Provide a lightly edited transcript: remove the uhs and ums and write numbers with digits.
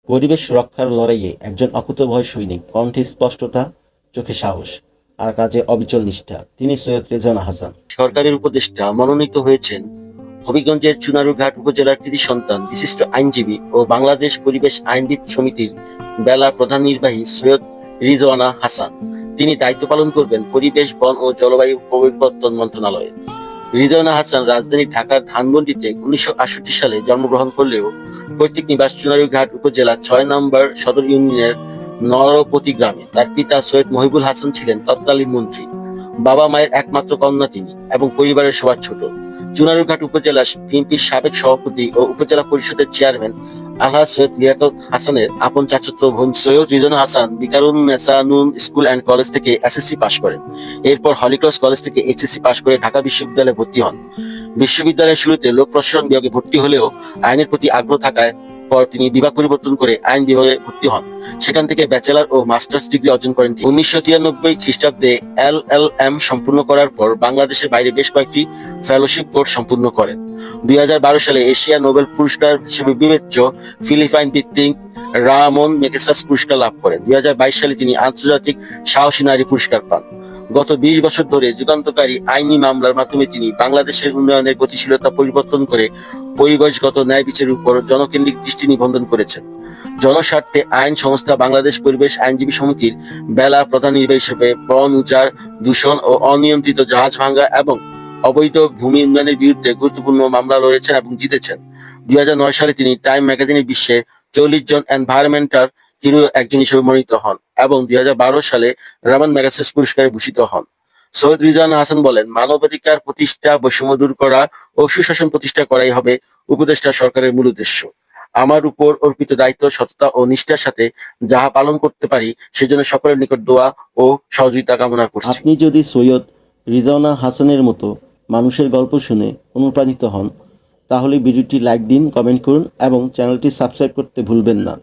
পরিবেশ রক্ষার লড়াইয়ে একজন অকুতোভয় সৈনিক, কণ্ঠে স্পষ্টতা, চোখে সাহস আর কাজে অবিচল নিষ্ঠা। তিনি সৈয়দ রেজওয়ানা হাসান। সরকারের উপদেষ্টা মনোনীত হয়েছেন হবিগঞ্জের চুনারুঘাট উপজেলার কৃতি সন্তান, বিশিষ্ট আইনজীবী ও বাংলাদেশ পরিবেশ আইনবিদ সমিতির বেলা প্রধান নির্বাহী সৈয়দ রিজওয়ানা হাসান। তিনি দায়িত্ব পালন করবেন পরিবেশ, বন ও জলবায়ু পরিবর্তন মন্ত্রণালয়ে। রিজওয়ানা হাসান রাজধানী ঢাকার ধানমন্ডিতে 1968 সালে জন্মগ্রহণ করলেও পৈতৃক নিবাস চুনারুঘাট উপজেলা 6 নম্বর সদর ইউনিয়নের নরপতি গ্রামে। তার পিতা সৈয়দ মহিবুল হাসান ছিলেন তৎকালীন মন্ত্রী, বাবা মায়ের একমাত্র কন্যা তিনি এবং পরিবারের সবার ছোট। চুনারুঘাট উপজেলা বিএনপির সাবেক সভাপতি ও উপজেলা পরিষদের চেয়ারম্যান আলহাজ সৈয়দ লিয়াকত হাসানের আপন চাচাতো বোন সৈয়দ রিজওয়ানা হাসান বিকারুন্নেসা নূন স্কুল অ্যান্ড কলেজ থেকে এসএসসি পাশ করেন। এরপর হলিক্রস কলেজ থেকে এইচএসসি পাশ করে ঢাকা বিশ্ববিদ্যালয়ে ভর্তি হন। বিশ্ববিদ্যালয়ের শুরুতে লোক প্রশাসন বিভাগে ভর্তি হলেও আইনের প্রতি আগ্রহ থাকায় পর তিনি বিভাগ পরিবর্তন করে আইন বিভাগে ভর্তি হন। সেখান থেকে ব্যাচেলর ও মাস্টার্স ডিগ্রি অর্জন করেন তিনি। 1993 খ্রিস্টাব্দে এলএলএম সম্পূর্ণ করার পর বাংলাদেশের বাইরে বেশ কয়েকটি ফেলোশিপ কোর্স সম্পূর্ণ করেন। 2012 সালে এশিয়া নোবেল পুরস্কার হিসেবে বিবেচ্য ফিলিপাইন ভিত্তিক রামন মেগেসাস পুরস্কার লাভ করেন। 2022 সালে তিনি আন্তর্জাতিক সাহসী নারী পুরস্কার পান। গত 20 বছর ধরে যুগান্তকারী আইনি মামলার মাধ্যমে তিনি বাংলাদেশের উন্নয়নের গতিশীলতা পরিবর্তন করে পরিবেশগত ন্যায় বিচারের উপর জনকেন্দ্রিক দৃষ্টি নিবন্ধন করেছেন। জনস্বার্থে আইন সংস্থা বাংলাদেশ পরিবেশ আইনজীবী সমিতির বেলা প্রধান নির্বাহী হিসেবে বন উজাড়, দূষণ ও অনিয়ন্ত্রিত জাহাজ ভাঙ্গা এবং অবৈধ ভূমি উন্নয়নের বিরুদ্ধে গুরুত্বপূর্ণ মামলা লড়েছেন এবং জিতেছেন। 2009 সালে তিনি টাইম ম্যাগাজিনের বিশ্বের 40 জন এনভায়রনমেন্টাল হিরো একজন হিসেবে মনোনীত হন এবং 2012 সালে রামান ম্যাগাসেস পুরস্কারে ভূষিত হন। সৈয়দ রিজওয়ানা হাসান বলেন, মানবাধিকার প্রতিষ্ঠা, বৈষম্য দূর করা ও সুশাসন প্রতিষ্ঠা করাই হবে উপদেষ্টা সরকারের মূল উদ্দেশ্য। আমার উপর অর্পিত দায়িত্ব সততা ও নিষ্ঠার সাথে যাহা পালন করতে পারি সেজন্য সকলের নিকট দোয়া ও সহযোগিতা কামনা করছি। আপনি যদি সৈয়দ রিজওয়ানা হাসানের মতো মানুষের গল্প শুনে অনুপ্রাণিত হন তাহলে ভিডিওটি লাইক দিন, কমেন্ট করুন এবং চ্যানেলটি সাবস্ক্রাইব করতে ভুলবেন না।